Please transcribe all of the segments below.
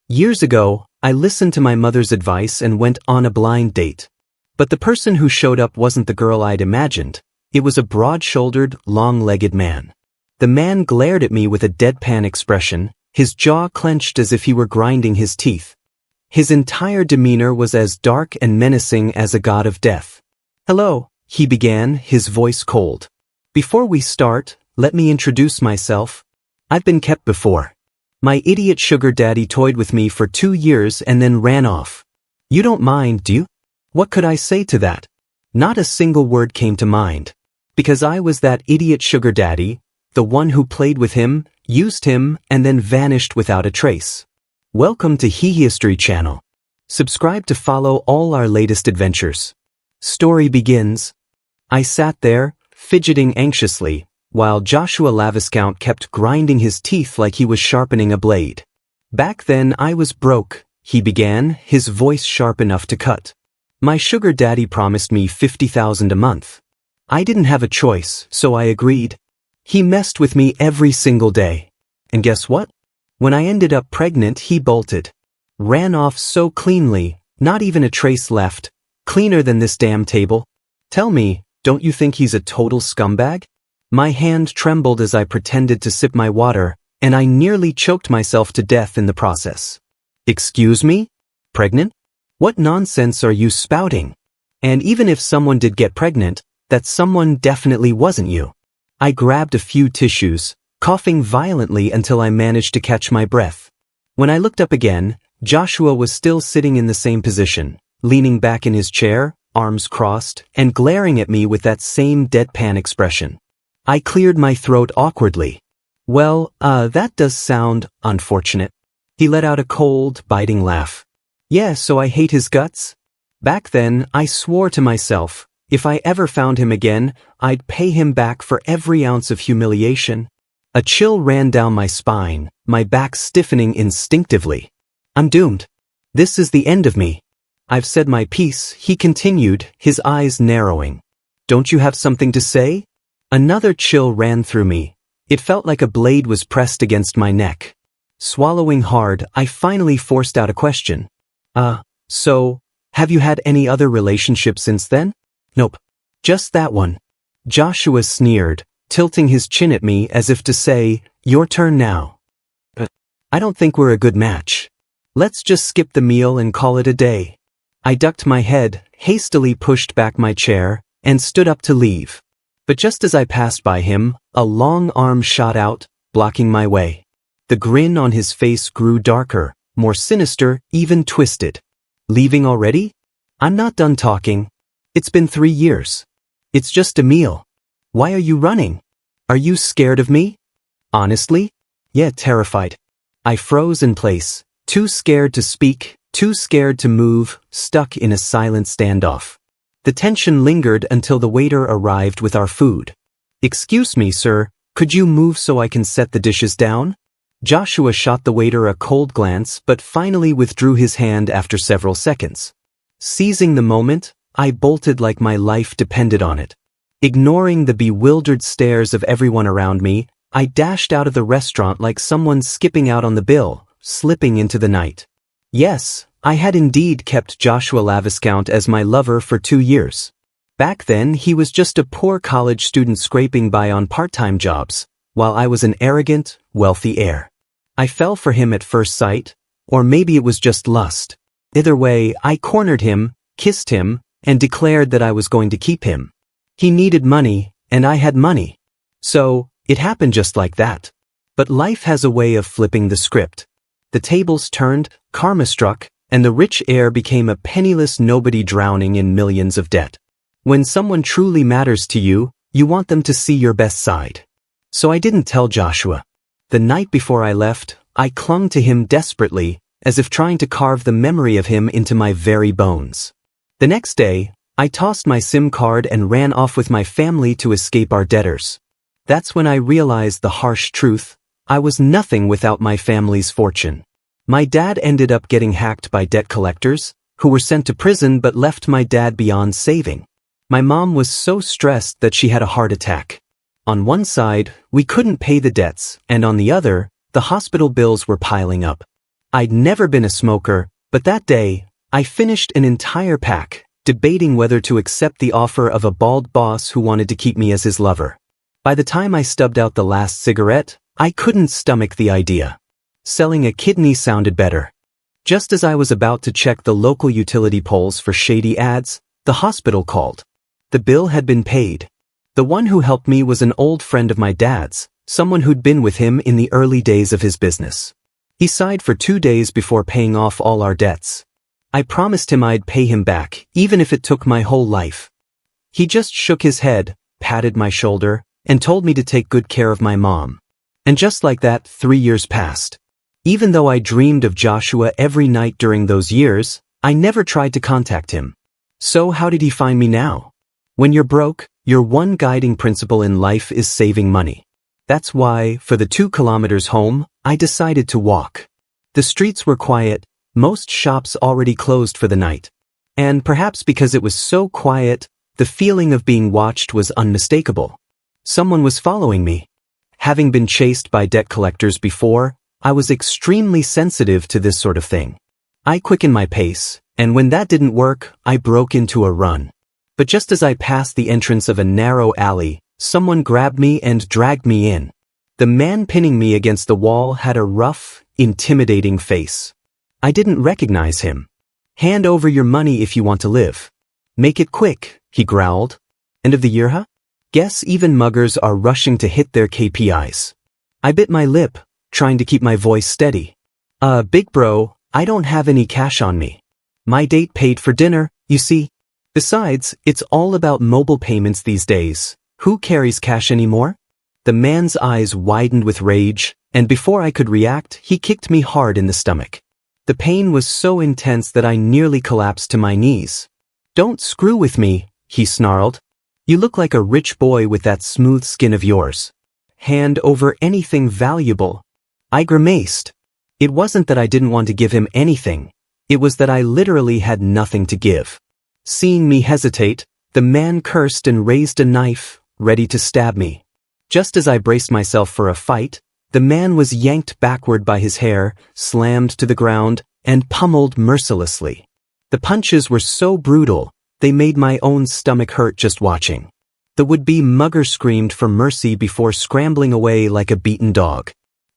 Years ago, I listened to my mother's advice and went on a blind date. But the person who showed up wasn't the girl I'd imagined. It was a broad-shouldered, long-legged man. The man glared at me with a deadpan expression, his jaw clenched as if he were grinding his teeth. His entire demeanor was as dark and menacing as a god of death. "Hello," he began, his voice cold. "Before we start, let me introduce myself. I've been kept before. My idiot sugar daddy toyed with me for 2 years and then ran off. You don't mind, do you?" What could I say to that? Not a single word came to mind. Because I was that idiot sugar daddy, the one who played with him, used him, and then vanished without a trace. Welcome to History Channel. Subscribe to follow all our latest adventures. Story begins. I sat there, fidgeting anxiously, while Joshua Laviscount kept grinding his teeth like he was sharpening a blade. "Back then I was broke," he began, his voice sharp enough to cut. "My sugar daddy promised me $50,000 a month. I didn't have a choice, so I agreed. He messed with me every single day. And guess what? When I ended up pregnant, he bolted. Ran off so cleanly, not even a trace left, cleaner than this damn table. Tell me, don't you think he's a total scumbag?" My hand trembled as I pretended to sip my water, and I nearly choked myself to death in the process. "Excuse me? Pregnant? What nonsense are you spouting? And even if someone did get pregnant, that someone definitely wasn't you." I grabbed a few tissues, coughing violently until I managed to catch my breath. When I looked up again, Joshua was still sitting in the same position, leaning back in his chair, arms crossed, and glaring at me with that same deadpan expression. I cleared my throat awkwardly. "Well, that does sound unfortunate." He let out a cold, biting laugh. "Yeah, so I hate his guts?" Back then, I swore to myself, if I ever found him again, I'd pay him back for every ounce of humiliation. A chill ran down my spine, my back stiffening instinctively. "I'm doomed. This is the end of me. I've said my piece," he continued, his eyes narrowing. "Don't you have something to say?" Another chill ran through me. It felt like a blade was pressed against my neck. Swallowing hard, I finally forced out a question. So, have you had any other relationship since then?" "Nope. Just that one." Joshua sneered, tilting his chin at me as if to say, "Your turn now." "I don't think we're a good match. Let's just skip the meal and call it a day." I ducked my head, hastily pushed back my chair, and stood up to leave. But just as I passed by him, a long arm shot out, blocking my way. The grin on his face grew darker, more sinister, even twisted. "Leaving already? I'm not done talking. It's been 3 years. It's just a meal. Why are you running? Are you scared of me?" "Honestly? Yeah, terrified." I froze in place, too scared to speak, too scared to move, stuck in a silent standoff. The tension lingered until the waiter arrived with our food. "Excuse me, sir, could you move so I can set the dishes down?" Joshua shot the waiter a cold glance but finally withdrew his hand after several seconds. Seizing the moment, I bolted like my life depended on it. Ignoring the bewildered stares of everyone around me, I dashed out of the restaurant like someone skipping out on the bill, slipping into the night. Yes, I had indeed kept Joshua Laviscount as my lover for 2 years. Back then, he was just a poor college student scraping by on part-time jobs, while I was an arrogant, wealthy heir. I fell for him at first sight, or maybe it was just lust. Either way, I cornered him, kissed him, and declared that I was going to keep him. He needed money, and I had money. So, it happened just like that. But life has a way of flipping the script. The tables turned, karma struck, and the rich heir became a penniless nobody drowning in millions of debt. When someone truly matters to you, you want them to see your best side. So I didn't tell Joshua. The night before I left, I clung to him desperately, as if trying to carve the memory of him into my very bones. The next day, I tossed my SIM card and ran off with my family to escape our debtors. That's when I realized the harsh truth. I was nothing without my family's fortune. My dad ended up getting hacked by debt collectors, who were sent to prison but left my dad beyond saving. My mom was so stressed that she had a heart attack. On one side, we couldn't pay the debts, and on the other, the hospital bills were piling up. I'd never been a smoker, but that day, I finished an entire pack, debating whether to accept the offer of a bald boss who wanted to keep me as his lover. By the time I stubbed out the last cigarette, I couldn't stomach the idea. Selling a kidney sounded better. Just as I was about to check the local utility polls for shady ads, the hospital called. The bill had been paid. The one who helped me was an old friend of my dad's, someone who'd been with him in the early days of his business. He sighed for 2 days before paying off all our debts. I promised him I'd pay him back, even if it took my whole life. He just shook his head, patted my shoulder, and told me to take good care of my mom. And just like that, 3 years passed. Even though I dreamed of Joshua every night during those years, I never tried to contact him. So how did he find me now? When you're broke, your one guiding principle in life is saving money. That's why, for the 2 kilometers home, I decided to walk. The streets were quiet, most shops already closed for the night. And perhaps because it was so quiet, the feeling of being watched was unmistakable. Someone was following me. Having been chased by debt collectors before, I was extremely sensitive to this sort of thing. I quickened my pace, and when that didn't work, I broke into a run. But just as I passed the entrance of a narrow alley, someone grabbed me and dragged me in. The man pinning me against the wall had a rough, intimidating face. I didn't recognize him. "Hand over your money if you want to live. Make it quick," he growled. "End of the year, huh? Guess even muggers are rushing to hit their KPIs. I bit my lip, trying to keep my voice steady. Big bro, I don't have any cash on me. My date paid for dinner, you see. Besides, it's all about mobile payments these days. Who carries cash anymore?" The man's eyes widened with rage, and before I could react, he kicked me hard in the stomach. The pain was so intense that I nearly collapsed to my knees. "Don't screw with me," he snarled. "You look like a rich boy with that smooth skin of yours. Hand over anything valuable." I grimaced. It wasn't that I didn't want to give him anything. It was that I literally had nothing to give. Seeing me hesitate, the man cursed and raised a knife, ready to stab me. Just as I braced myself for a fight, the man was yanked backward by his hair, slammed to the ground, and pummeled mercilessly. The punches were so brutal, they made my own stomach hurt just watching. The would-be mugger screamed for mercy before scrambling away like a beaten dog.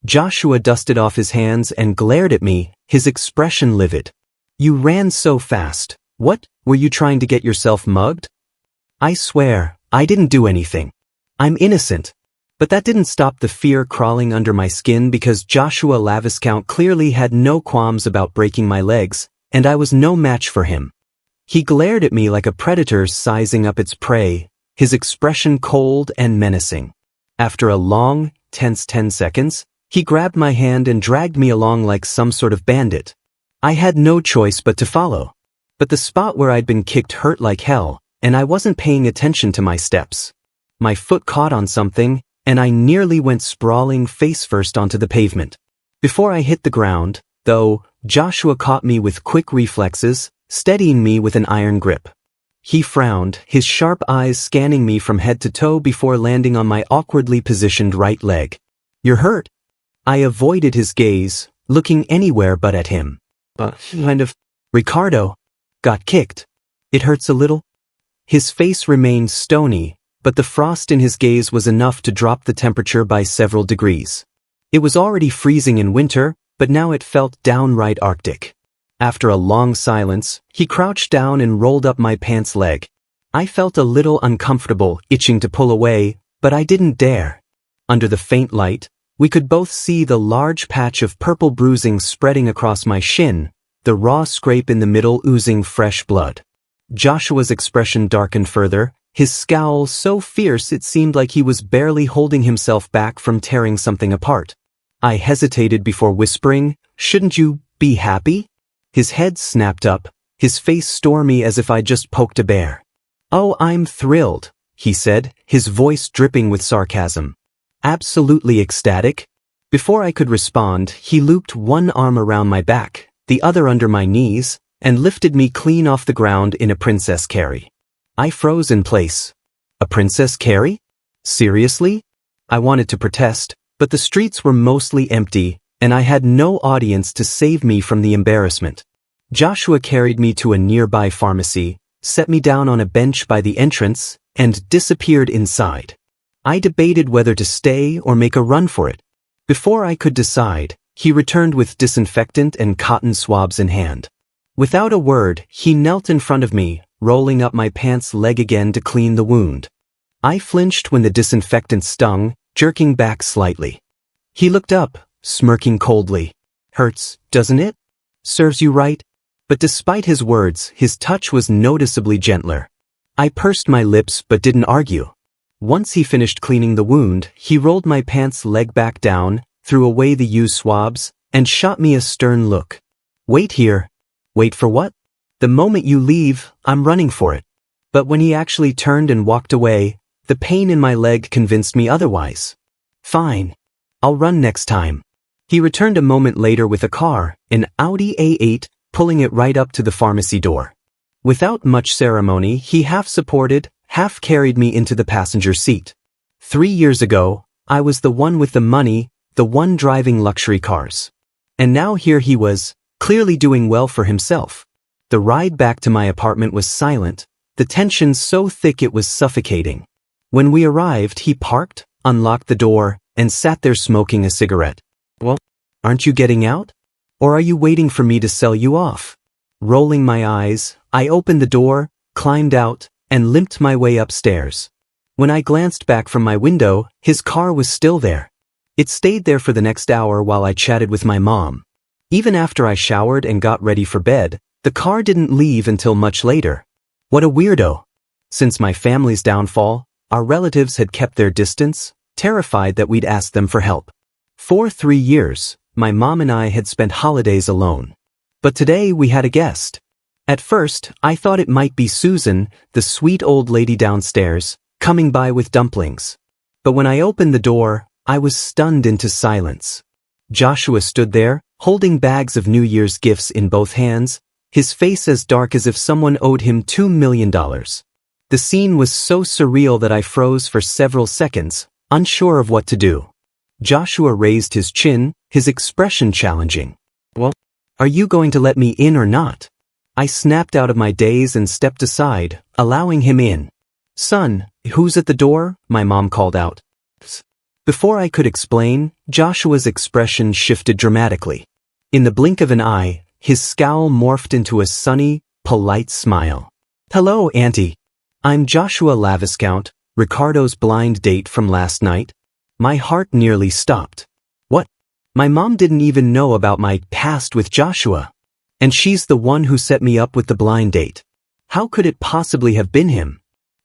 Joshua dusted off his hands and glared at me, his expression livid. "You ran so fast. What, were you trying to get yourself mugged?" "I swear, I didn't do anything. I'm innocent." But that didn't stop the fear crawling under my skin because Joshua Laviscount clearly had no qualms about breaking my legs, and I was no match for him. He glared at me like a predator sizing up its prey, his expression cold and menacing. After a long, tense 10 seconds, he grabbed my hand and dragged me along like some sort of bandit. I had no choice but to follow. But the spot where I'd been kicked hurt like hell, and I wasn't paying attention to my steps. My foot caught on something, and I nearly went sprawling face first onto the pavement. Before I hit the ground, though, Joshua caught me with quick reflexes, steadying me with an iron grip. He frowned, his sharp eyes scanning me from head to toe before landing on my awkwardly positioned right leg. "You're hurt." I avoided his gaze, looking anywhere but at him. "Ricardo got kicked. It hurts a little." His face remained stony, but the frost in his gaze was enough to drop the temperature by several degrees. It was already freezing in winter, but now it felt downright Arctic. After a long silence, he crouched down and rolled up my pants leg. I felt a little uncomfortable, itching to pull away, but I didn't dare. Under the faint light, we could both see the large patch of purple bruising spreading across my shin, the raw scrape in the middle oozing fresh blood. Joshua's expression darkened further, his scowl so fierce it seemed like he was barely holding himself back from tearing something apart. I hesitated before whispering, "Shouldn't you be happy?" His head snapped up, his face stormy as if I'd just poked a bear. "Oh, I'm thrilled," he said, his voice dripping with sarcasm. "Absolutely ecstatic." Before I could respond, he looped one arm around my back, the other under my knees, and lifted me clean off the ground in a princess carry. I froze in place. A princess carry? Seriously? I wanted to protest, but the streets were mostly empty, and I had no audience to save me from the embarrassment. Joshua carried me to a nearby pharmacy, set me down on a bench by the entrance, and disappeared inside. I debated whether to stay or make a run for it. Before I could decide, he returned with disinfectant and cotton swabs in hand. Without a word, he knelt in front of me, rolling up my pants leg again to clean the wound. I flinched when the disinfectant stung, jerking back slightly. He looked up, smirking coldly. "Hurts, doesn't it? Serves you right." But despite his words, his touch was noticeably gentler. I pursed my lips but didn't argue. Once he finished cleaning the wound, he rolled my pants leg back down, threw away the used swabs, and shot me a stern look. "Wait here." "Wait for what?" "The moment you leave, I'm running for it." But when he actually turned and walked away, the pain in my leg convinced me otherwise. "Fine. I'll run next time." He returned a moment later with a car, an Audi A8, pulling it right up to the pharmacy door. Without much ceremony, he half-supported, half-carried me into the passenger seat. 3 years ago, I was the one with the money, the one driving luxury cars. And now here he was, clearly doing well for himself. The ride back to my apartment was silent, the tension so thick it was suffocating. When we arrived, he parked, unlocked the door, and sat there smoking a cigarette. "Well, aren't you getting out? Or are you waiting for me to sell you off?" Rolling my eyes, I opened the door, climbed out, and limped my way upstairs. When I glanced back from my window, his car was still there. It stayed there for the next hour while I chatted with my mom. Even after I showered and got ready for bed, the car didn't leave until much later. What a weirdo. Since my family's downfall, our relatives had kept their distance, terrified that we'd ask them for help. For 3 years, my mom and I had spent holidays alone. But today we had a guest. At first, I thought it might be Susan, the sweet old lady downstairs, coming by with dumplings. But when I opened the door, I was stunned into silence. Joshua stood there, holding bags of New Year's gifts in both hands, his face as dark as if someone owed him $2 million. The scene was so surreal that I froze for several seconds, unsure of what to do. Joshua raised his chin, his expression challenging. "Well, are you going to let me in or not?" I snapped out of my daze and stepped aside, allowing him in. "Son, who's at the door?" my mom called out. Before I could explain, Joshua's expression shifted dramatically. In the blink of an eye, his scowl morphed into a sunny, polite smile. "Hello, Auntie. I'm Joshua Laviscount, Ricardo's blind date from last night." My heart nearly stopped. What? My mom didn't even know about my past with Joshua. And she's the one who set me up with the blind date. How could it possibly have been him?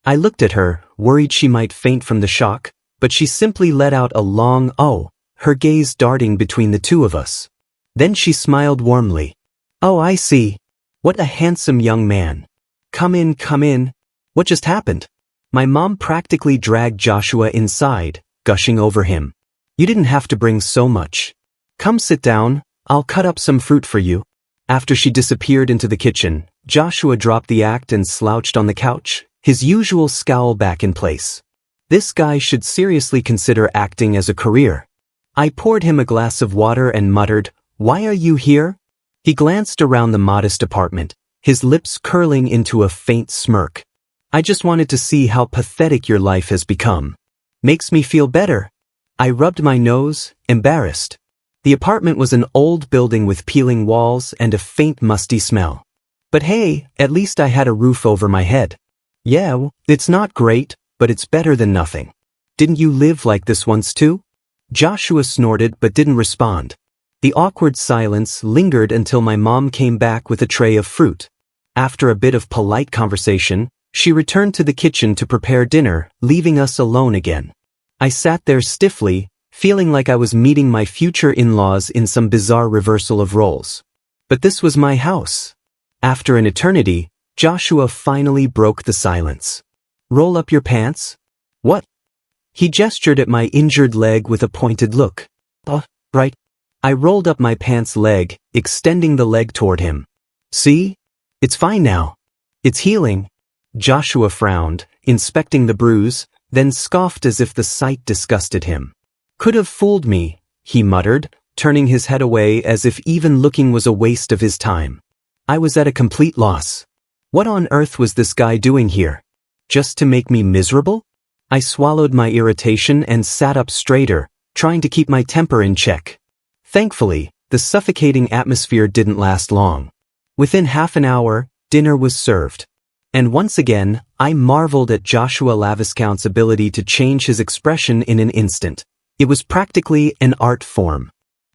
I looked at her, worried she might faint from the shock, but she simply let out a long "oh," her gaze darting between the two of us. Then she smiled warmly. "Oh, I see. What a handsome young man. Come in, come in. What just happened?" My mom practically dragged Joshua inside, gushing over him. "You didn't have to bring so much. Come sit down, I'll cut up some fruit for you." After she disappeared into the kitchen, Joshua dropped the act and slouched on the couch, his usual scowl back in place. This guy should seriously consider acting as a career. I poured him a glass of water and muttered, "Why are you here?" He glanced around the modest apartment, his lips curling into a faint smirk. "I just wanted to see how pathetic your life has become. Makes me feel better." I rubbed my nose, embarrassed. The apartment was an old building with peeling walls and a faint musty smell. But hey, at least I had a roof over my head. "Yeah, it's not great, but it's better than nothing. Didn't you live like this once too?" Joshua snorted but didn't respond. The awkward silence lingered until my mom came back with a tray of fruit. After a bit of polite conversation, she returned to the kitchen to prepare dinner, leaving us alone again. I sat there stiffly, feeling like I was meeting my future in-laws in some bizarre reversal of roles. But this was my house. After an eternity, Joshua finally broke the silence. "Roll up your pants?" "What?" He gestured at my injured leg with a pointed look. "Oh, right." I rolled up my pants leg, extending the leg toward him. "See? It's fine now. It's healing." Joshua frowned, inspecting the bruise, then scoffed as if the sight disgusted him. "Could have fooled me," he muttered, turning his head away as if even looking was a waste of his time. I was at a complete loss. What on earth was this guy doing here? Just to make me miserable? I swallowed my irritation and sat up straighter, trying to keep my temper in check. Thankfully, the suffocating atmosphere didn't last long. Within half an hour, dinner was served. And once again, I marveled at Joshua Laviscount's ability to change his expression in an instant. It was practically an art form.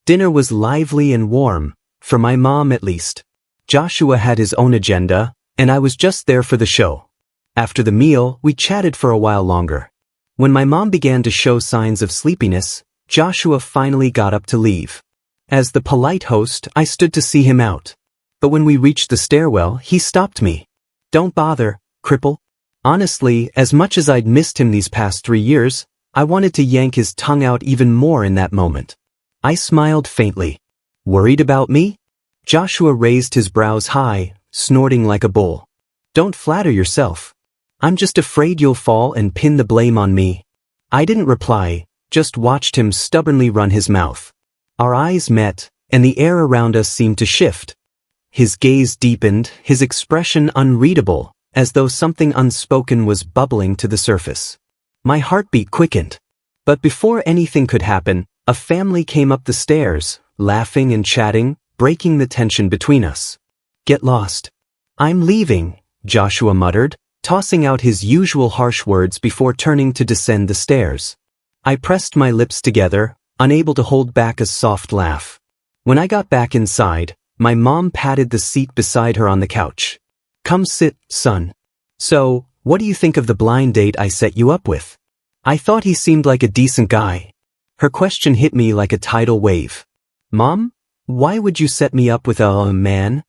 Dinner was lively and warm, for my mom at least. Joshua had his own agenda, and I was just there for the show. After the meal, we chatted for a while longer. When my mom began to show signs of sleepiness, Joshua finally got up to leave. As the polite host, I stood to see him out. But when we reached the stairwell, he stopped me. "Don't bother, cripple." Honestly, as much as I'd missed him these past 3 years, I wanted to yank his tongue out even more in that moment. I smiled faintly. "Worried about me?" Joshua raised his brows high, snorting like a bull. "Don't flatter yourself. I'm just afraid you'll fall and pin the blame on me." I didn't reply, just watched him stubbornly run his mouth. Our eyes met, and the air around us seemed to shift. His gaze deepened, his expression unreadable, as though something unspoken was bubbling to the surface. My heartbeat quickened. But before anything could happen, a family came up the stairs, laughing and chatting, breaking the tension between us. "Get lost." "I'm leaving," Joshua muttered, tossing out his usual harsh words before turning to descend the stairs. I pressed my lips together, unable to hold back a soft laugh. When I got back inside, my mom patted the seat beside her on the couch. "Come sit, son. So, what do you think of the blind date I set you up with?" I thought he seemed like a decent guy. Her question hit me like a tidal wave. "Mom, why would you set me up with a man?"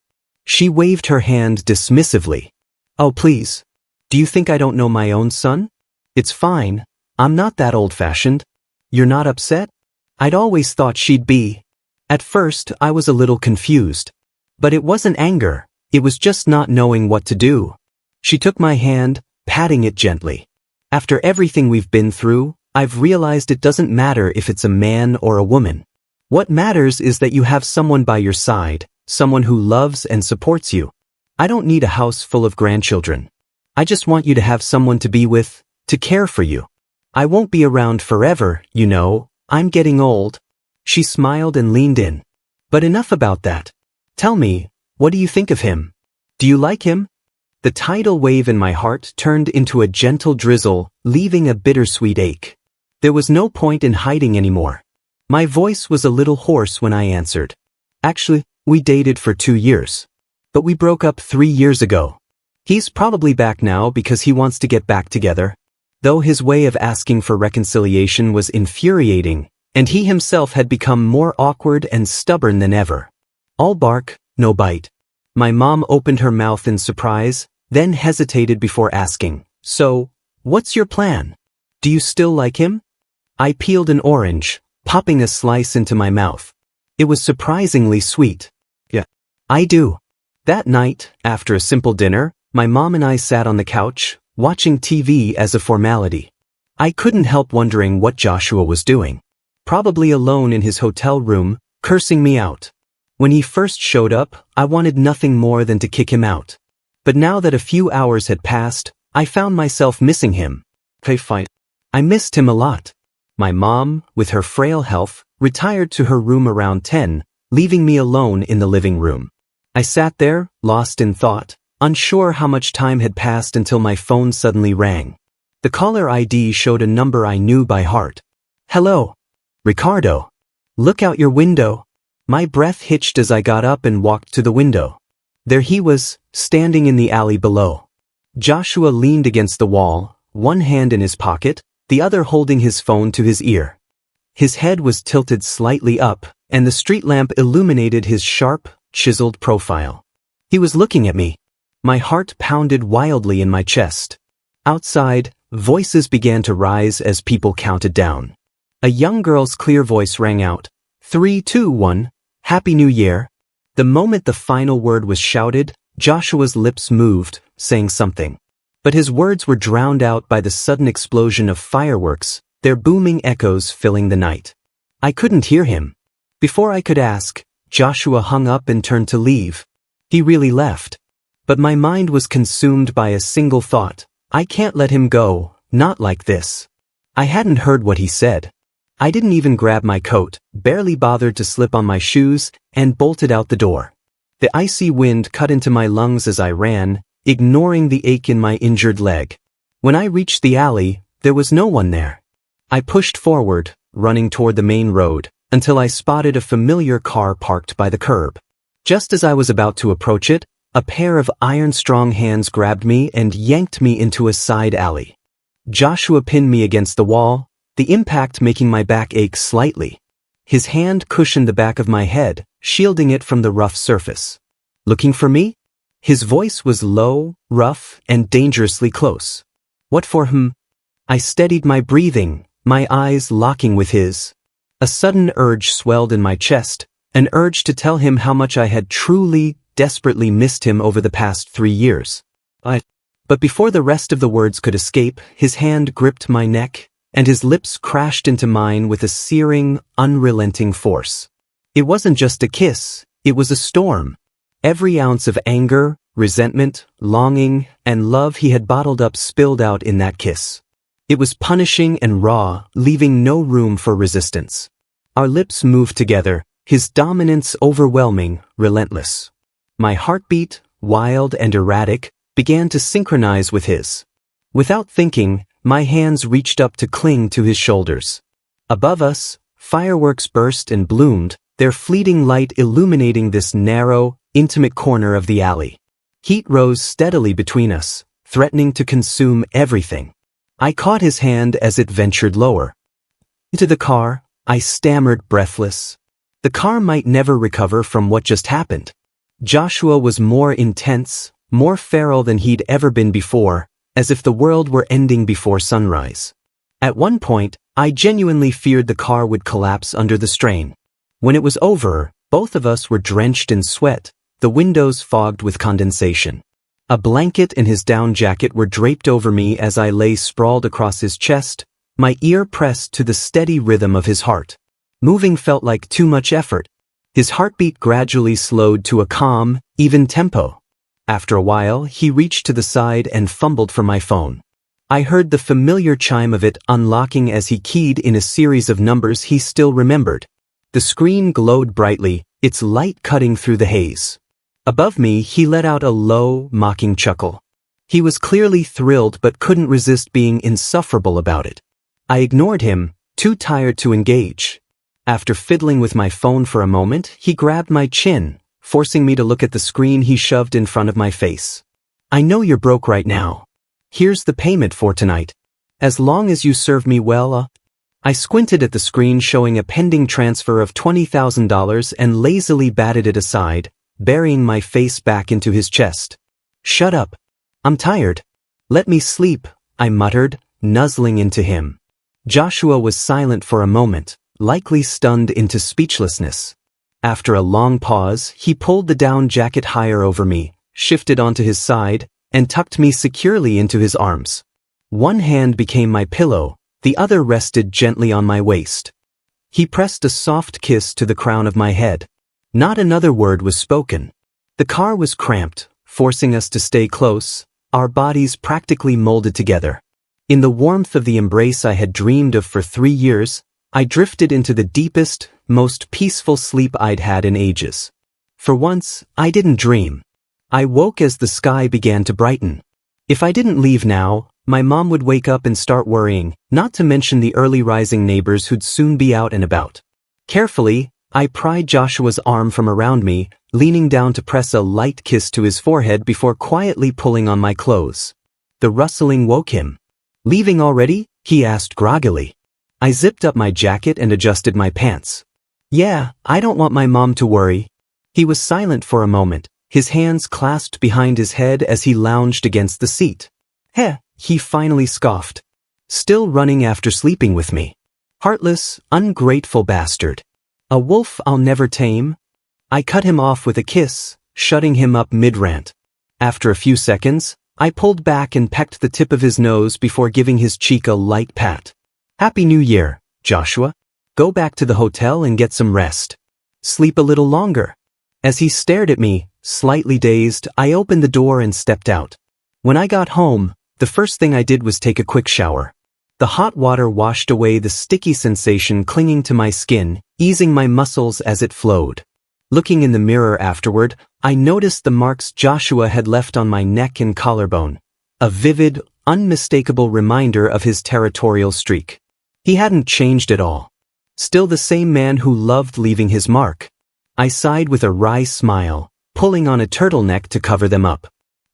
She waved her hand dismissively. "Oh please. Do you think I don't know my own son? It's fine. I'm not that old-fashioned." "You're not upset?" I'd always thought she'd be. At first, I was a little confused. But it wasn't anger, it was just not knowing what to do. She took my hand, patting it gently. "After everything we've been through, I've realized it doesn't matter if it's a man or a woman. What matters is that you have someone by your side, someone who loves and supports you. I don't need a house full of grandchildren. I just want you to have someone to be with, to care for you. I won't be around forever, you know, I'm getting old." She smiled and leaned in. "But enough about that. Tell me, what do you think of him? Do you like him?" The tidal wave in my heart turned into a gentle drizzle, leaving a bittersweet ache. There was no point in hiding anymore. My voice was a little hoarse when I answered. "Actually, we dated for 2 years. But we broke up 3 years ago. He's probably back now because he wants to get back together." Though his way of asking for reconciliation was infuriating, and he himself had become more awkward and stubborn than ever. All bark, no bite. My mom opened her mouth in surprise, then hesitated before asking, "So, what's your plan? Do you still like him?" I peeled an orange, popping a slice into my mouth. It was surprisingly sweet. "Yeah, I do." That night, after a simple dinner, my mom and I sat on the couch, watching TV as a formality. I couldn't help wondering what Joshua was doing. Probably alone in his hotel room, cursing me out. When he first showed up, I wanted nothing more than to kick him out. But now that a few hours had passed, I found myself missing him. I missed him a lot. My mom, with her frail health, retired to her room around 10, leaving me alone in the living room. I sat there, lost in thought, unsure how much time had passed until my phone suddenly rang. The caller ID showed a number I knew by heart. "Hello. Ricardo. Look out your window." My breath hitched as I got up and walked to the window. There he was, standing in the alley below. Joshua leaned against the wall, one hand in his pocket, the other holding his phone to his ear. His head was tilted slightly up, and the street lamp illuminated his sharp, chiseled profile. He was looking at me. My heart pounded wildly in my chest. Outside, voices began to rise as people counted down. A young girl's clear voice rang out, 3, 2, 1, Happy New Year. The moment the final word was shouted, Joshua's lips moved, saying something. But his words were drowned out by the sudden explosion of fireworks, their booming echoes filling the night. I couldn't hear him. Before I could ask, Joshua hung up and turned to leave. He really left. But my mind was consumed by a single thought. I can't let him go, not like this. I hadn't heard what he said. I didn't even grab my coat, barely bothered to slip on my shoes, and bolted out the door. The icy wind cut into my lungs as I ran, ignoring the ache in my injured leg. When I reached the alley, there was no one there. I pushed forward, running toward the main road, until I spotted a familiar car parked by the curb. Just as I was about to approach it, a pair of iron-strong hands grabbed me and yanked me into a side alley. Joshua pinned me against the wall, the impact making my back ache slightly. His hand cushioned the back of my head, shielding it from the rough surface. Looking for me? His voice was low, rough, and dangerously close. What for him? I steadied my breathing, my eyes locking with his. A sudden urge swelled in my chest, an urge to tell him how much I had truly, desperately missed him over the past 3 years. But before the rest of the words could escape, his hand gripped my neck, and his lips crashed into mine with a searing, unrelenting force. It wasn't just a kiss, it was a storm. Every ounce of anger, resentment, longing, and love he had bottled up spilled out in that kiss. It was punishing and raw, leaving no room for resistance. Our lips moved together, his dominance overwhelming, relentless. My heartbeat, wild and erratic, began to synchronize with his. Without thinking, my hands reached up to cling to his shoulders. Above us, fireworks burst and bloomed, their fleeting light illuminating this narrow, intimate corner of the alley. Heat rose steadily between us, threatening to consume everything. I caught his hand as it ventured lower. Into the car, I stammered, breathless. The car might never recover from what just happened. Joshua was more intense, more feral than he'd ever been before, as if the world were ending before sunrise. At one point, I genuinely feared the car would collapse under the strain. When it was over, both of us were drenched in sweat, the windows fogged with condensation. A blanket and his down jacket were draped over me as I lay sprawled across his chest, my ear pressed to the steady rhythm of his heart. Moving felt like too much effort. His heartbeat gradually slowed to a calm, even tempo. After a while, he reached to the side and fumbled for my phone. I heard the familiar chime of it unlocking as he keyed in a series of numbers he still remembered. The screen glowed brightly, its light cutting through the haze. Above me, he let out a low, mocking chuckle. He was clearly thrilled but couldn't resist being insufferable about it. I ignored him, too tired to engage. After fiddling with my phone for a moment, he grabbed my chin, forcing me to look at the screen he shoved in front of my face. I know you're broke right now. Here's the payment for tonight. As long as you serve me well, I squinted at the screen showing a pending transfer of $20,000 and lazily batted it aside, burying my face back into his chest. Shut up. I'm tired. Let me sleep, I muttered, nuzzling into him. Joshua was silent for a moment, likely stunned into speechlessness. After a long pause, he pulled the down jacket higher over me, shifted onto his side, and tucked me securely into his arms. One hand became my pillow, the other rested gently on my waist. He pressed a soft kiss to the crown of my head. Not another word was spoken. The car was cramped, forcing us to stay close, our bodies practically molded together. In the warmth of the embrace I had dreamed of for 3 years, I drifted into the deepest, most peaceful sleep I'd had in ages. For once, I didn't dream. I woke as the sky began to brighten. If I didn't leave now, my mom would wake up and start worrying, not to mention the early rising neighbors who'd soon be out and about. Carefully, I pried Joshua's arm from around me, leaning down to press a light kiss to his forehead before quietly pulling on my clothes. The rustling woke him. Leaving already? He asked groggily. I zipped up my jacket and adjusted my pants. Yeah, I don't want my mom to worry. He was silent for a moment, his hands clasped behind his head as he lounged against the seat. Heh, he finally scoffed. Still running after sleeping with me. Heartless, ungrateful bastard. A wolf I'll never tame. I cut him off with a kiss, shutting him up mid-rant. After a few seconds, I pulled back and pecked the tip of his nose before giving his cheek a light pat. Happy New Year, Joshua. Go back to the hotel and get some rest. Sleep a little longer. As he stared at me, slightly dazed, I opened the door and stepped out. When I got home, the first thing I did was take a quick shower. The hot water washed away the sticky sensation clinging to my skin, easing my muscles as it flowed. Looking in the mirror afterward, I noticed the marks Joshua had left on my neck and collarbone. A vivid, unmistakable reminder of his territorial streak. He hadn't changed at all. Still the same man who loved leaving his mark. I sighed with a wry smile, pulling on a turtleneck to cover them up.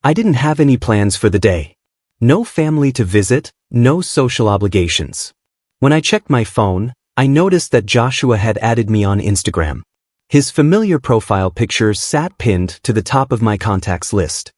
I didn't have any plans for the day. No family to visit, no social obligations. When I checked my phone, I noticed that Joshua had added me on Instagram. His familiar profile picture sat pinned to the top of my contacts list.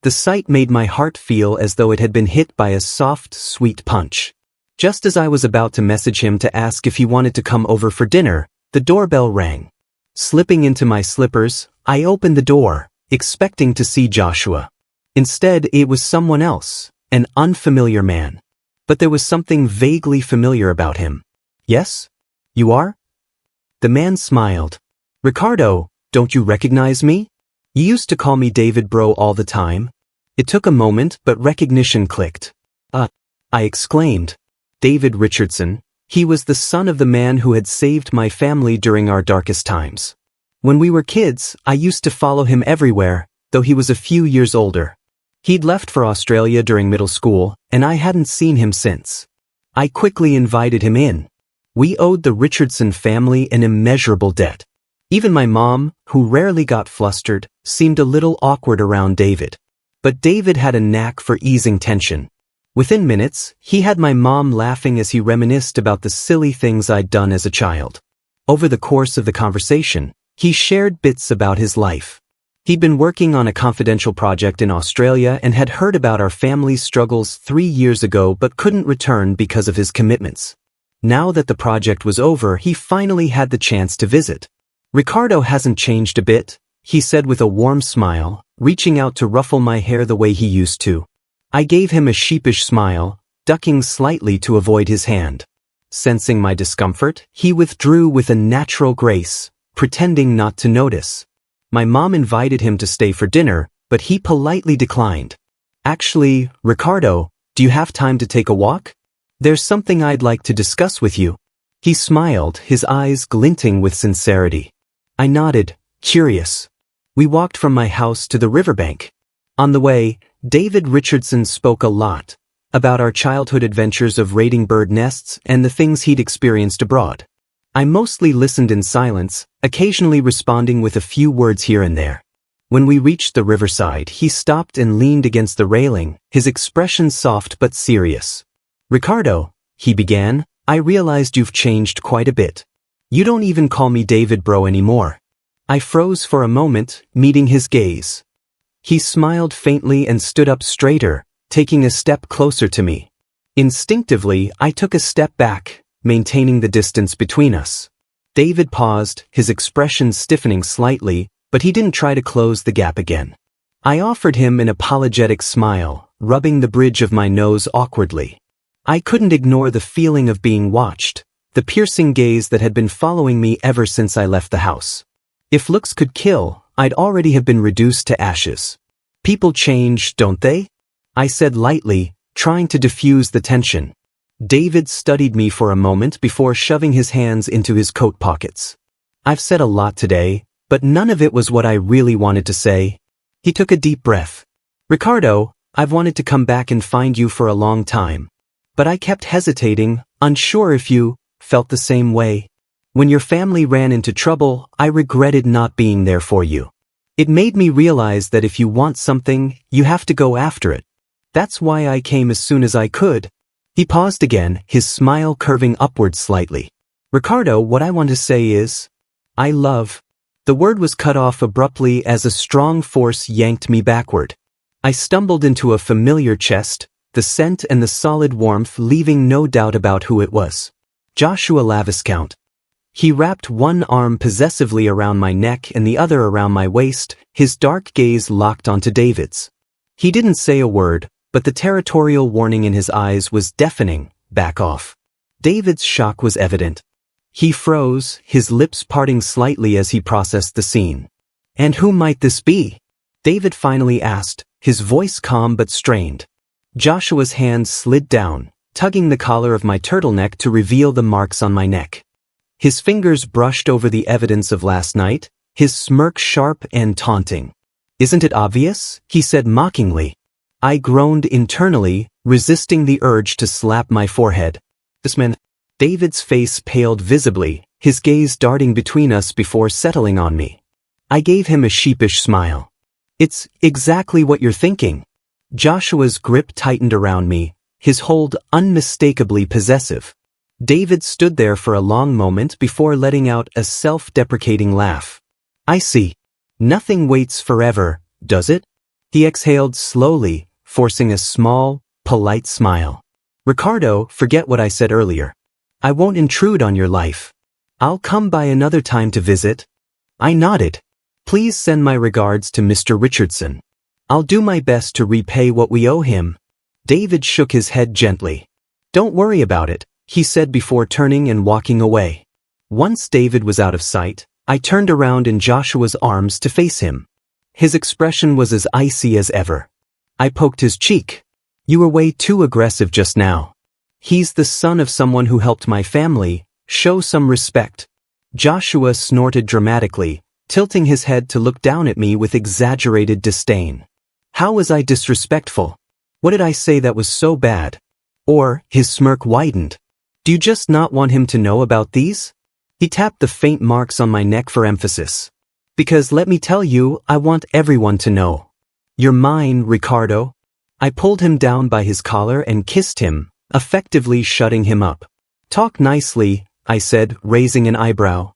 The sight made my heart feel as though it had been hit by a soft, sweet punch. Just as I was about to message him to ask if he wanted to come over for dinner, the doorbell rang. Slipping into my slippers, I opened the door, expecting to see Joshua. Instead, it was someone else, an unfamiliar man. But there was something vaguely familiar about him. Yes? You are? The man smiled. Ricardo, don't you recognize me? You used to call me David Bro all the time. It took a moment, but recognition clicked. I exclaimed. David Richardson. He was the son of the man who had saved my family during our darkest times. When we were kids, I used to follow him everywhere, though he was a few years older. He'd left for Australia during middle school, and I hadn't seen him since. I quickly invited him in. We owed the Richardson family an immeasurable debt. Even my mom, who rarely got flustered, seemed a little awkward around David. But David had a knack for easing tension. Within minutes, he had my mom laughing as he reminisced about the silly things I'd done as a child. Over the course of the conversation, he shared bits about his life. He'd been working on a confidential project in Australia and had heard about our family's struggles 3 years ago but couldn't return because of his commitments. Now that the project was over, he finally had the chance to visit. Ricardo hasn't changed a bit, he said with a warm smile, reaching out to ruffle my hair the way he used to. I gave him a sheepish smile, ducking slightly to avoid his hand. Sensing my discomfort, he withdrew with a natural grace, pretending not to notice. My mom invited him to stay for dinner, but he politely declined. Actually, Ricardo, do you have time to take a walk? There's something I'd like to discuss with you. He smiled, his eyes glinting with sincerity. I nodded, curious. We walked from my house to the riverbank. On the way, David Richardson spoke a lot about our childhood adventures of raiding bird nests and the things he'd experienced abroad. I mostly listened in silence, occasionally responding with a few words here and there. When we reached the riverside, he stopped and leaned against the railing, his expression soft but serious. Ricardo, he began, I realized you've changed quite a bit. You don't even call me David Bro anymore. I froze for a moment, meeting his gaze. He smiled faintly and stood up straighter, taking a step closer to me. Instinctively, I took a step back, maintaining the distance between us. David paused, his expression stiffening slightly, but he didn't try to close the gap again. I offered him an apologetic smile, rubbing the bridge of my nose awkwardly. I couldn't ignore the feeling of being watched, the piercing gaze that had been following me ever since I left the house. If looks could kill, I'd already have been reduced to ashes. People change, don't they? I said lightly, trying to diffuse the tension. David studied me for a moment before shoving his hands into his coat pockets. I've said a lot today, but none of it was what I really wanted to say. He took a deep breath. Ricardo, I've wanted to come back and find you for a long time. But I kept hesitating, unsure if you felt the same way. When your family ran into trouble, I regretted not being there for you. It made me realize that if you want something, you have to go after it. That's why I came as soon as I could. He paused again, his smile curving upward slightly. Ricardo, what I want to say is, I love. The word was cut off abruptly as a strong force yanked me backward. I stumbled into a familiar chest, the scent and the solid warmth leaving no doubt about who it was. Joshua Laviscount. He wrapped one arm possessively around my neck and the other around my waist, his dark gaze locked onto David's. He didn't say a word, but the territorial warning in his eyes was deafening. Back off. David's shock was evident. He froze, his lips parting slightly as he processed the scene. "And who might this be?" David finally asked, his voice calm but strained. Joshua's hand slid down, tugging the collar of my turtleneck to reveal the marks on my neck. His fingers brushed over the evidence of last night, his smirk sharp and taunting. "Isn't it obvious?" he said mockingly. I groaned internally, resisting the urge to slap my forehead. "This man..." David's face paled visibly, his gaze darting between us before settling on me. I gave him a sheepish smile. "It's exactly what you're thinking." Joshua's grip tightened around me, his hold unmistakably possessive. David stood there for a long moment before letting out a self-deprecating laugh. "I see. Nothing waits forever, does it?" He exhaled slowly, forcing a small, polite smile. "Ricardo, forget what I said earlier. I won't intrude on your life. I'll come by another time to visit." I nodded. "Please send my regards to Mr. Richardson. I'll do my best to repay what we owe him." David shook his head gently. "Don't worry about it," he said before turning and walking away. Once David was out of sight, I turned around in Joshua's arms to face him. His expression was as icy as ever. I poked his cheek. "You were way too aggressive just now. He's the son of someone who helped my family. Show some respect." Joshua snorted dramatically, tilting his head to look down at me with exaggerated disdain. How was I disrespectful? What did I say that was so bad? Or, his smirk widened. "Do you just not want him to know about these?" He tapped the faint marks on my neck for emphasis. "Because let me tell you, I want everyone to know. You're mine, Ricardo." I pulled him down by his collar and kissed him, effectively shutting him up. "Talk nicely," I said, raising an eyebrow.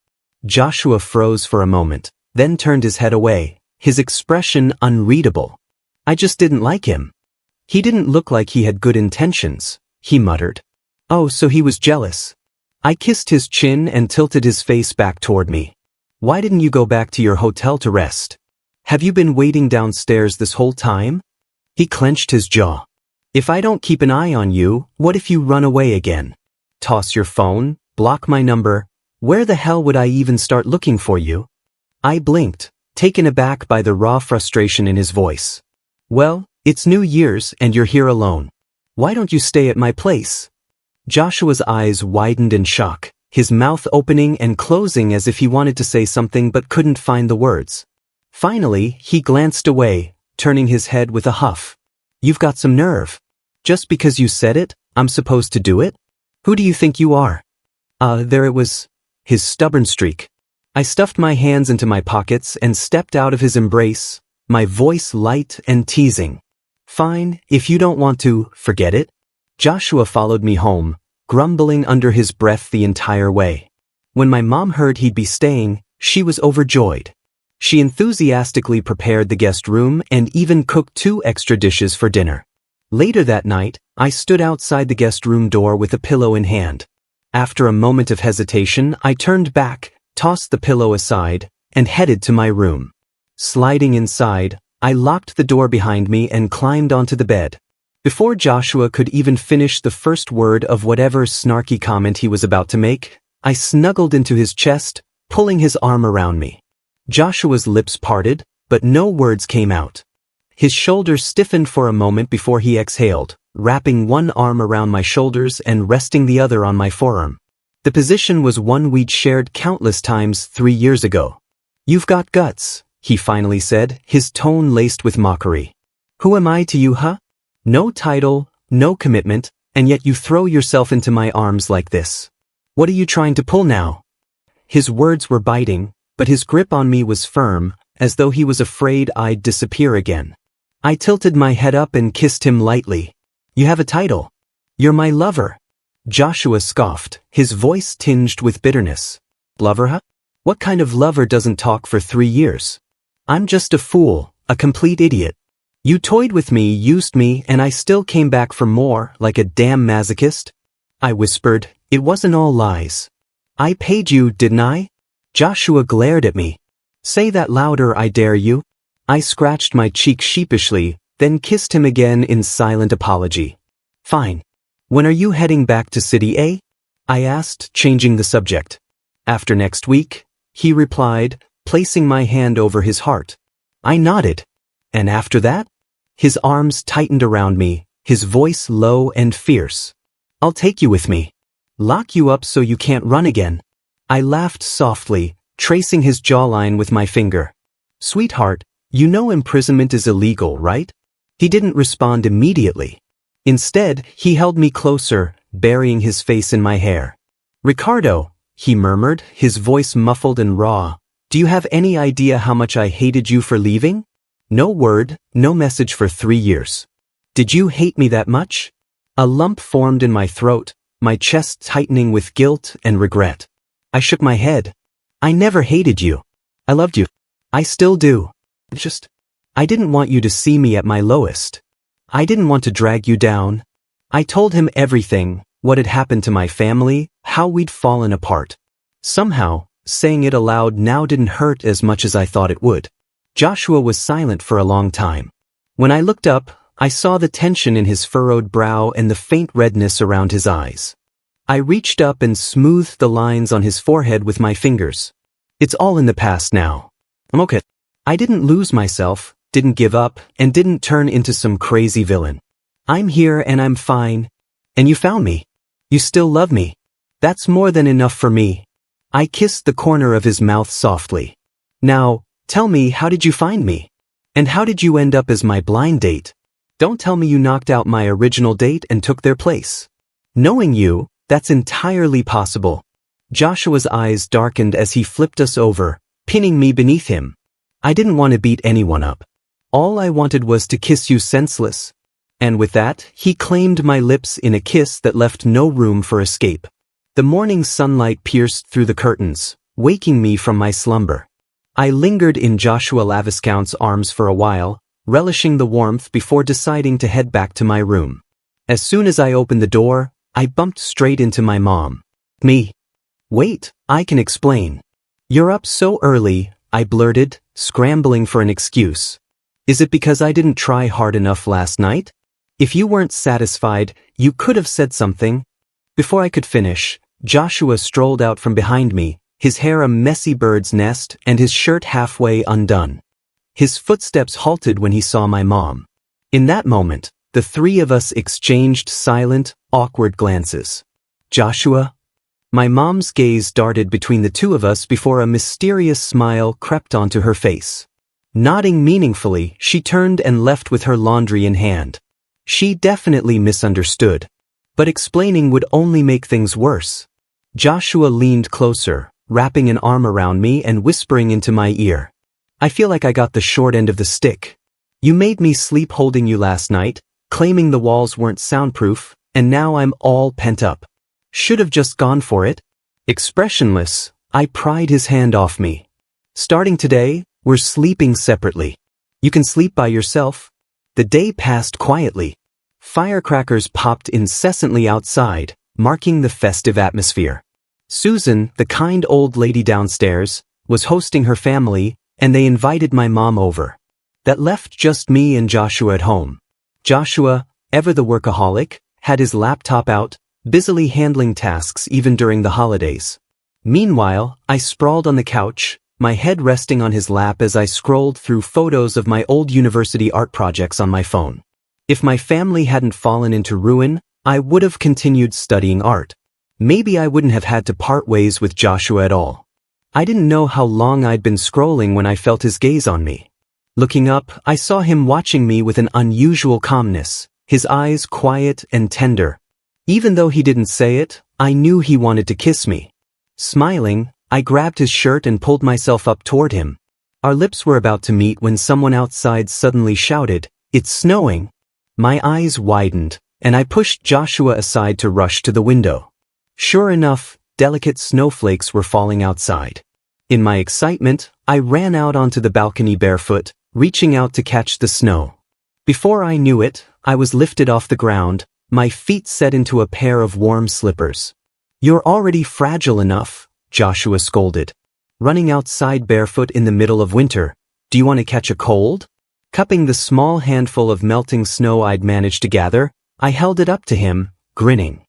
Joshua froze for a moment, then turned his head away, his expression unreadable. "I just didn't like him. He didn't look like he had good intentions," he muttered. "Oh, so he was jealous." I kissed his chin and tilted his face back toward me. "Why didn't you go back to your hotel to rest? Have you been waiting downstairs this whole time?" He clenched his jaw. "If I don't keep an eye on you, what if you run away again? Toss your phone, block my number. Where the hell would I even start looking for you?" I blinked, taken aback by the raw frustration in his voice. "Well, it's New Year's and you're here alone. Why don't you stay at my place?" Joshua's eyes widened in shock, his mouth opening and closing as if he wanted to say something but couldn't find the words. Finally, he glanced away, turning his head with a huff. "You've got some nerve. Just because you said it, I'm supposed to do it? Who do you think you are?" There it was. His stubborn streak. I stuffed my hands into my pockets and stepped out of his embrace, my voice light and teasing. "Fine, if you don't want to, forget it." Joshua followed me home, grumbling under his breath the entire way. When my mom heard he'd be staying, she was overjoyed. She enthusiastically prepared the guest room and even cooked 2 extra dishes for dinner. Later that night, I stood outside the guest room door with a pillow in hand. After a moment of hesitation, I turned back, tossed the pillow aside, and headed to my room. Sliding inside, I locked the door behind me and climbed onto the bed. Before Joshua could even finish the first word of whatever snarky comment he was about to make, I snuggled into his chest, pulling his arm around me. Joshua's lips parted, but no words came out. His shoulders stiffened for a moment before he exhaled, wrapping one arm around my shoulders and resting the other on my forearm. The position was one we'd shared countless times 3 years ago. "You've got guts," he finally said, his tone laced with mockery. "Who am I to you, huh? No title, no commitment, and yet you throw yourself into my arms like this. What are you trying to pull now?" His words were biting, but his grip on me was firm, as though he was afraid I'd disappear again. I tilted my head up and kissed him lightly. "You have a title. You're my lover." Joshua scoffed, his voice tinged with bitterness. "Lover, huh? What kind of lover doesn't talk for 3 years? I'm just a fool, a complete idiot. You toyed with me, used me, and I still came back for more, like a damn masochist." I whispered, "It wasn't all lies. I paid you, didn't I?" Joshua glared at me. "Say that louder, I dare you." I scratched my cheek sheepishly, then kissed him again in silent apology. "Fine. When are you heading back to City A?" I asked, changing the subject. After next week, he replied, placing my hand over his heart. I nodded. And after that? His arms tightened around me, his voice low and fierce. I'll take you with me. Lock you up so you can't run again. I laughed softly, tracing his jawline with my finger. Sweetheart, you know imprisonment is illegal, right? He didn't respond immediately. Instead, he held me closer, burying his face in my hair. Ricardo, he murmured, his voice muffled and raw. Do you have any idea how much I hated you for leaving? No word, no message for 3 years. Did you hate me that much? A lump formed in my throat, my chest tightening with guilt and regret. I shook my head. I never hated you. I loved you. I still do. I didn't want you to see me at my lowest. I didn't want to drag you down. I told him everything, what had happened to my family, how we'd fallen apart. Somehow, saying it aloud now didn't hurt as much as I thought it would. Joshua was silent for a long time. When I looked up, I saw the tension in his furrowed brow and the faint redness around his eyes. I reached up and smoothed the lines on his forehead with my fingers. It's all in the past now. I'm okay. I didn't lose myself, didn't give up, and didn't turn into some crazy villain. I'm here and I'm fine. And you found me. You still love me. That's more than enough for me. I kissed the corner of his mouth softly. Now, tell me, how did you find me? And how did you end up as my blind date? Don't tell me you knocked out my original date and took their place. Knowing you, that's entirely possible. Joshua's eyes darkened as he flipped us over, pinning me beneath him. I didn't want to beat anyone up. All I wanted was to kiss you senseless. And with that, he claimed my lips in a kiss that left no room for escape. The morning sunlight pierced through the curtains, waking me from my slumber. I lingered in Joshua Laviscount's arms for a while, relishing the warmth before deciding to head back to my room. As soon as I opened the door, I bumped straight into my mom. Me. Wait, I can explain. You're up so early, I blurted, scrambling for an excuse. Is it because I didn't try hard enough last night? If you weren't satisfied, you could have said something. Before I could finish, Joshua strolled out from behind me, his hair a messy bird's nest and his shirt halfway undone. His footsteps halted when he saw my mom. In that moment, the three of us exchanged silent, awkward glances. Joshua? My mom's gaze darted between the two of us before a mysterious smile crept onto her face. Nodding meaningfully, she turned and left with her laundry in hand. She definitely misunderstood. But explaining would only make things worse. Joshua leaned closer, wrapping an arm around me and whispering into my ear. I feel like I got the short end of the stick. You made me sleep holding you last night, claiming the walls weren't soundproof, and now I'm all pent up. Should have just gone for it. Expressionless, I pried his hand off me. Starting today, we're sleeping separately. You can sleep by yourself. The day passed quietly. Firecrackers popped incessantly outside, marking the festive atmosphere. Susan, the kind old lady downstairs, was hosting her family, and they invited my mom over. That left just me and Joshua at home. Joshua, ever the workaholic, had his laptop out, busily handling tasks even during the holidays. Meanwhile, I sprawled on the couch, my head resting on his lap as I scrolled through photos of my old university art projects on my phone. If my family hadn't fallen into ruin, I would have continued studying art. Maybe I wouldn't have had to part ways with Joshua at all. I didn't know how long I'd been scrolling when I felt his gaze on me. Looking up, I saw him watching me with an unusual calmness, his eyes quiet and tender. Even though he didn't say it, I knew he wanted to kiss me. Smiling, I grabbed his shirt and pulled myself up toward him. Our lips were about to meet when someone outside suddenly shouted, "It's snowing!" My eyes widened, and I pushed Joshua aside to rush to the window. Sure enough, delicate snowflakes were falling outside. In my excitement, I ran out onto the balcony barefoot, reaching out to catch the snow. Before I knew it, I was lifted off the ground, my feet set into a pair of warm slippers. "You're already fragile enough," Joshua scolded. "Running outside barefoot in the middle of winter, do you want to catch a cold?" Cupping the small handful of melting snow I'd managed to gather, I held it up to him, grinning.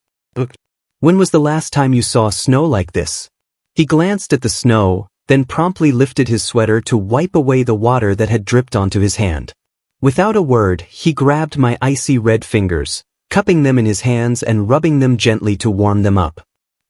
"When was the last time you saw snow like this?" He glanced at the snow, then promptly lifted his sweater to wipe away the water that had dripped onto his hand. Without a word, he grabbed my icy red fingers, cupping them in his hands and rubbing them gently to warm them up.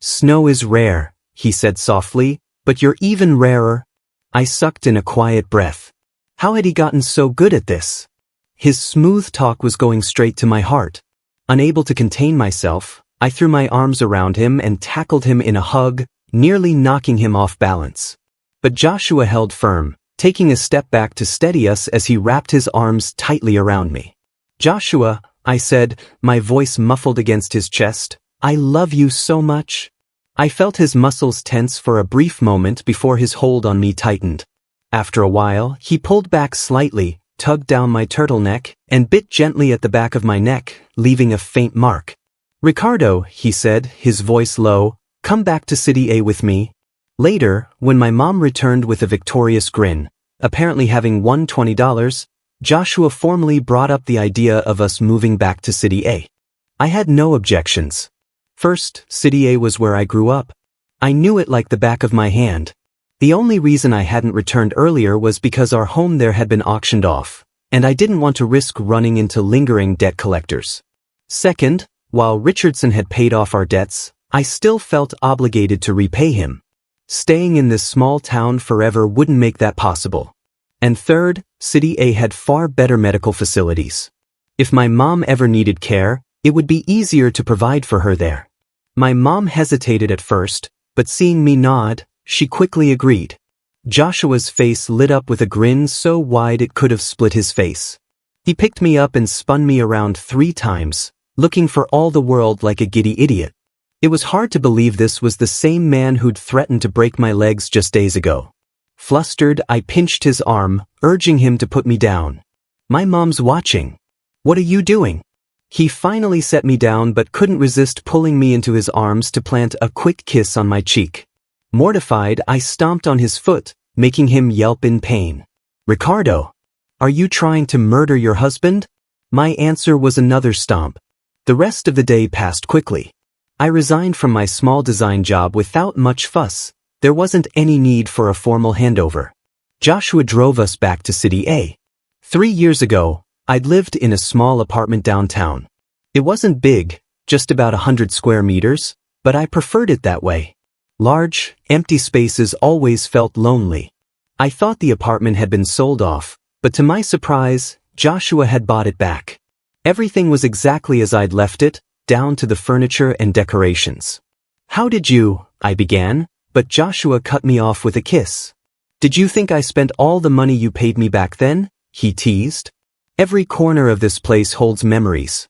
"Snow is rare," he said softly, "but you're even rarer." I sucked in a quiet breath. How had he gotten so good at this? His smooth talk was going straight to my heart. Unable to contain myself, I threw my arms around him and tackled him in a hug, nearly knocking him off balance. But Joshua held firm, taking a step back to steady us as he wrapped his arms tightly around me. "Joshua," I said, my voice muffled against his chest, "I love you so much." I felt his muscles tense for a brief moment before his hold on me tightened. After a while, he pulled back slightly, tugged down my turtleneck, and bit gently at the back of my neck, leaving a faint mark. "Ricardo," he said, his voice low, "come back to City A with me." Later, when my mom returned with a victorious grin, apparently having won $20, Joshua formally brought up the idea of us moving back to City A. I had no objections. First, City A was where I grew up. I knew it like the back of my hand. The only reason I hadn't returned earlier was because our home there had been auctioned off, and I didn't want to risk running into lingering debt collectors. Second, while Richardson had paid off our debts, I still felt obligated to repay him. Staying in this small town forever wouldn't make that possible. And third, City A had far better medical facilities. If my mom ever needed care, it would be easier to provide for her there. My mom hesitated at first, but seeing me nod, she quickly agreed. Joshua's face lit up with a grin so wide it could have split his face. He picked me up and spun me around 3 times, looking for all the world like a giddy idiot. It was hard to believe this was the same man who'd threatened to break my legs just days ago. Flustered, I pinched his arm, urging him to put me down. "My mom's watching. What are you doing?" He finally set me down but couldn't resist pulling me into his arms to plant a quick kiss on my cheek. Mortified, I stomped on his foot, making him yelp in pain. "Ricardo, are you trying to murder your husband?" My answer was another stomp. The rest of the day passed quickly. I resigned from my small design job without much fuss. There wasn't any need for a formal handover. Joshua drove us back to City A. 3 years ago, I'd lived in a small apartment downtown. It wasn't big, just about 100 square meters, but I preferred it that way. Large, empty spaces always felt lonely. I thought the apartment had been sold off, but to my surprise, Joshua had bought it back. Everything was exactly as I'd left it, down to the furniture and decorations. "How did you?" I began, but Joshua cut me off with a kiss. "Did you think I spent all the money you paid me back then?" he teased. "Every corner of this place holds memories.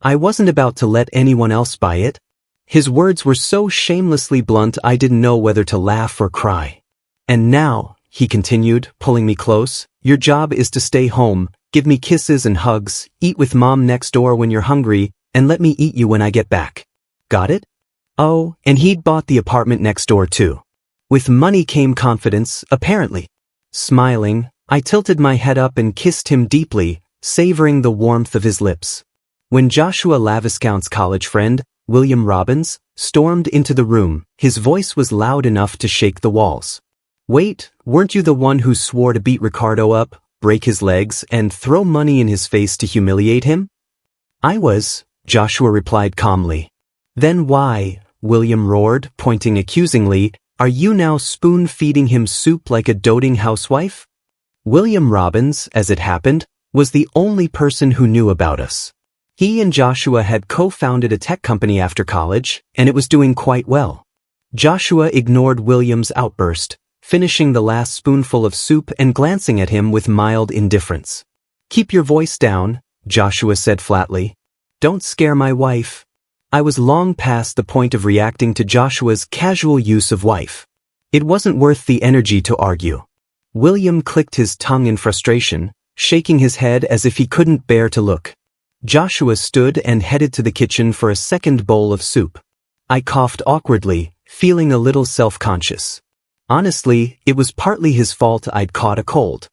I wasn't about to let anyone else buy it." His words were so shamelessly blunt I didn't know whether to laugh or cry. "And now," he continued, pulling me close, "your job is to stay home, give me kisses and hugs, eat with mom next door when you're hungry, and let me eat you when I get back. Got it?" Oh, and he'd bought the apartment next door too. With money came confidence, apparently. Smiling, I tilted my head up and kissed him deeply, savoring the warmth of his lips. When Joshua Laviscount's college friend, William Robbins, stormed into the room, his voice was loud enough to shake the walls. "Wait, weren't you the one who swore to beat Ricardo up, break his legs, and throw money in his face to humiliate him?" "I was," Joshua replied calmly. "Then why," William roared, pointing accusingly, "are you now spoon-feeding him soup like a doting housewife?" William Robbins, as it happened, was the only person who knew about us. He and Joshua had co-founded a tech company after college, and it was doing quite well. Joshua ignored William's outburst, finishing the last spoonful of soup and glancing at him with mild indifference. "Keep your voice down," Joshua said flatly. "Don't scare my wife." I was long past the point of reacting to Joshua's casual use of wife. It wasn't worth the energy to argue. William clicked his tongue in frustration, shaking his head as if he couldn't bear to look. Joshua stood and headed to the kitchen for a second bowl of soup. I coughed awkwardly, feeling a little self-conscious. Honestly, it was partly his fault I'd caught a cold.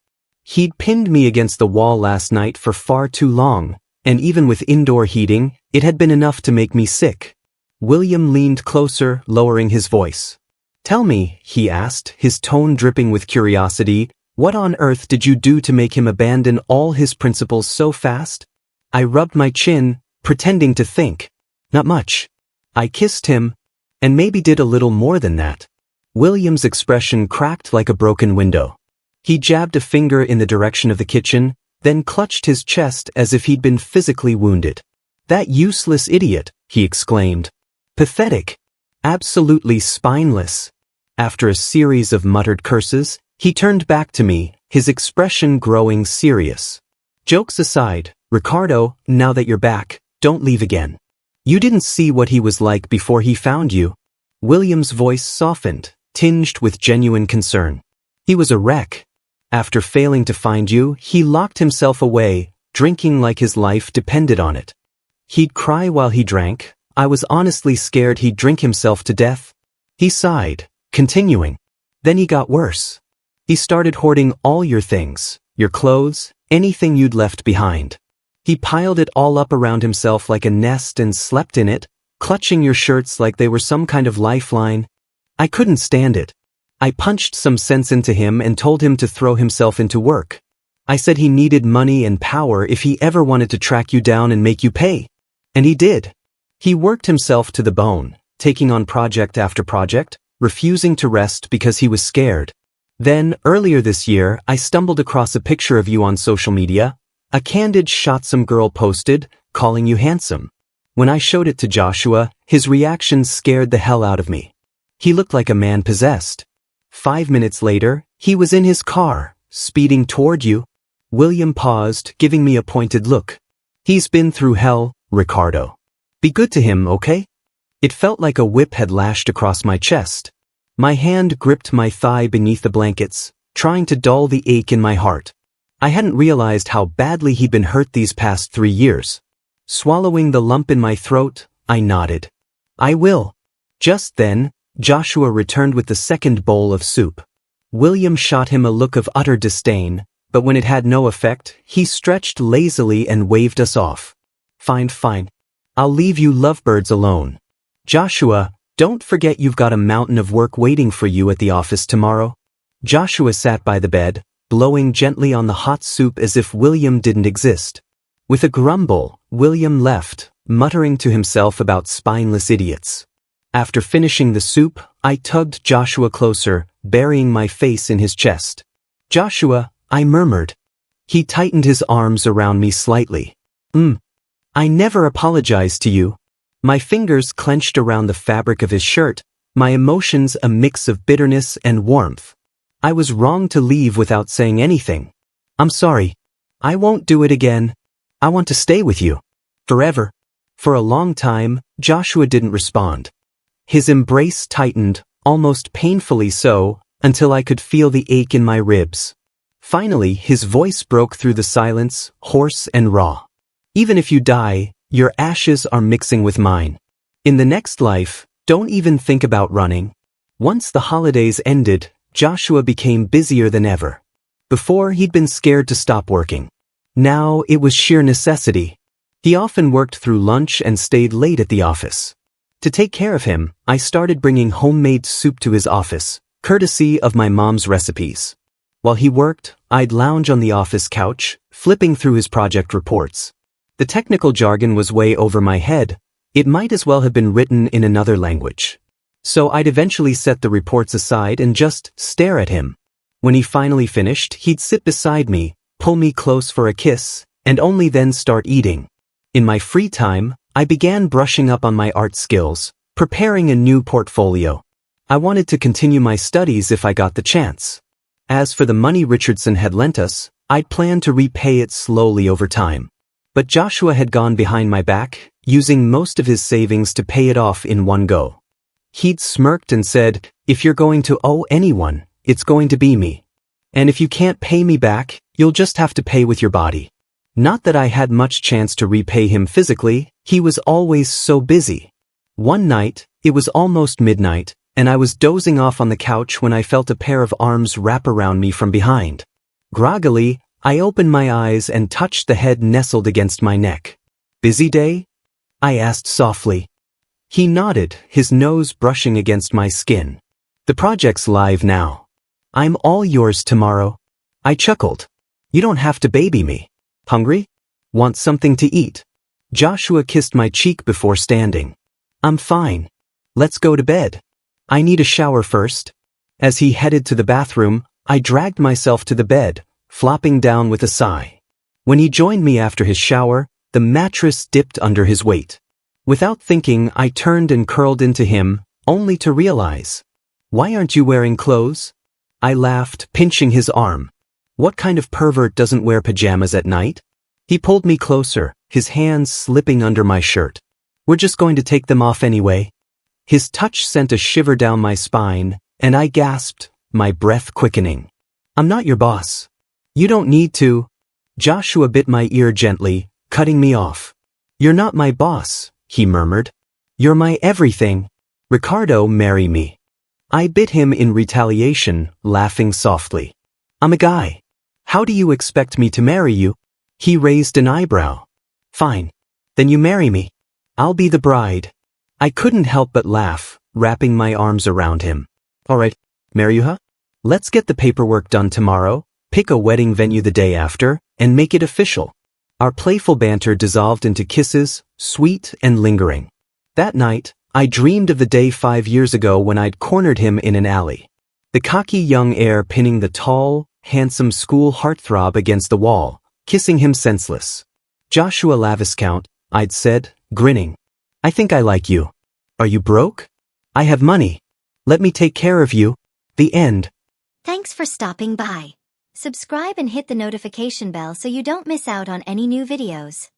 He'd pinned me against the wall last night for far too long, and even with indoor heating, it had been enough to make me sick. William leaned closer, lowering his voice. Tell me, he asked, his tone dripping with curiosity, what on earth did you do to make him abandon all his principles so fast? I rubbed my chin, pretending to think. Not much. I kissed him, and maybe did a little more than that. William's expression cracked like a broken window. He jabbed a finger in the direction of the kitchen, then clutched his chest as if he'd been physically wounded. That useless idiot, he exclaimed. Pathetic. Absolutely spineless. After a series of muttered curses, he turned back to me, his expression growing serious. Jokes aside, Ricardo, now that you're back, don't leave again. You didn't see what he was like before he found you. William's voice softened, tinged with genuine concern. He was a wreck. After failing to find you, he locked himself away, drinking like his life depended on it. He'd cry while he drank. I was honestly scared he'd drink himself to death. He sighed, continuing. Then he got worse. He started hoarding all your things, your clothes, anything you'd left behind. He piled it all up around himself like a nest and slept in it, clutching your shirts like they were some kind of lifeline. I couldn't stand it. I punched some sense into him and told him to throw himself into work. I said he needed money and power if he ever wanted to track you down and make you pay. And he did. He worked himself to the bone, taking on project after project, refusing to rest because he was scared. Then, earlier this year, I stumbled across a picture of you on social media. A candid shot some girl posted, calling you handsome. When I showed it to Joshua, his reaction scared the hell out of me. He looked like a man possessed. 5 minutes later, he was in his car, speeding toward you. William paused, giving me a pointed look. He's been through hell, Ricardo. Be good to him, okay? It felt like a whip had lashed across my chest. My hand gripped my thigh beneath the blankets, trying to dull the ache in my heart. I hadn't realized how badly he'd been hurt these past 3 years. Swallowing the lump in my throat, I nodded. I will. Just then, Joshua returned with the second bowl of soup. William shot him a look of utter disdain, but when it had no effect, he stretched lazily and waved us off. Fine. I'll leave you lovebirds alone. Joshua, don't forget you've got a mountain of work waiting for you at the office tomorrow. Joshua sat by the bed, blowing gently on the hot soup as if William didn't exist. With a grumble, William left, muttering to himself about spineless idiots. After finishing the soup, I tugged Joshua closer, burying my face in his chest. Joshua, I murmured. He tightened his arms around me slightly. I never apologized to you. My fingers clenched around the fabric of his shirt, my emotions a mix of bitterness and warmth. I was wrong to leave without saying anything. I'm sorry. I won't do it again. I want to stay with you. Forever. For a long time, Joshua didn't respond. His embrace tightened, almost painfully so, until I could feel the ache in my ribs. Finally, his voice broke through the silence, hoarse and raw. Even if you die, your ashes are mixing with mine. In the next life, don't even think about running. Once the holidays ended, Joshua became busier than ever. Before, he'd been scared to stop working. Now, it was sheer necessity. He often worked through lunch and stayed late at the office. To take care of him, I started bringing homemade soup to his office, courtesy of my mom's recipes. While he worked, I'd lounge on the office couch, flipping through his project reports. The technical jargon was way over my head. It might as well have been written in another language. So I'd eventually set the reports aside and just stare at him. When he finally finished, he'd sit beside me, pull me close for a kiss, and only then start eating. In my free time, I began brushing up on my art skills, preparing a new portfolio. I wanted to continue my studies if I got the chance. As for the money Richardson had lent us, I'd planned to repay it slowly over time. But Joshua had gone behind my back, using most of his savings to pay it off in one go. He'd smirked and said, if you're going to owe anyone, it's going to be me. And if you can't pay me back, you'll just have to pay with your body. Not that I had much chance to repay him physically, he was always so busy. One night, it was almost midnight, and I was dozing off on the couch when I felt a pair of arms wrap around me from behind. Groggily, I opened my eyes and touched the head nestled against my neck. Busy day? I asked softly. He nodded, his nose brushing against my skin. The project's live now. I'm all yours tomorrow. I chuckled. You don't have to baby me. Hungry? Want something to eat? Joshua kissed my cheek before standing. I'm fine. Let's go to bed. I need a shower first. As he headed to the bathroom, I dragged myself to the bed, flopping down with a sigh. When he joined me after his shower, the mattress dipped under his weight. Without thinking, I turned and curled into him, only to realize. Why aren't you wearing clothes? I laughed, pinching his arm. What kind of pervert doesn't wear pajamas at night? He pulled me closer, his hands slipping under my shirt. We're just going to take them off anyway. His touch sent a shiver down my spine, and I gasped, my breath quickening. I'm not your boss. You don't need to. Joshua bit my ear gently, cutting me off. You're not my boss, he murmured. You're my everything. Ricardo, marry me. I bit him in retaliation, laughing softly. I'm a guy. How do you expect me to marry you? He raised an eyebrow. Fine. Then you marry me. I'll be the bride. I couldn't help but laugh, wrapping my arms around him. All right, marry you, huh? Let's get the paperwork done tomorrow, pick a wedding venue the day after, and make it official. Our playful banter dissolved into kisses, sweet and lingering. That night, I dreamed of the day 5 years ago when I'd cornered him in an alley. The cocky young heir pinning the tall, handsome school heartthrob against the wall, kissing him senseless. Joshua Laviscount, I'd said, grinning. I think I like you. Are you broke? I have money. Let me take care of you. The end. Thanks for stopping by. Subscribe and hit the notification bell so you don't miss out on any new videos.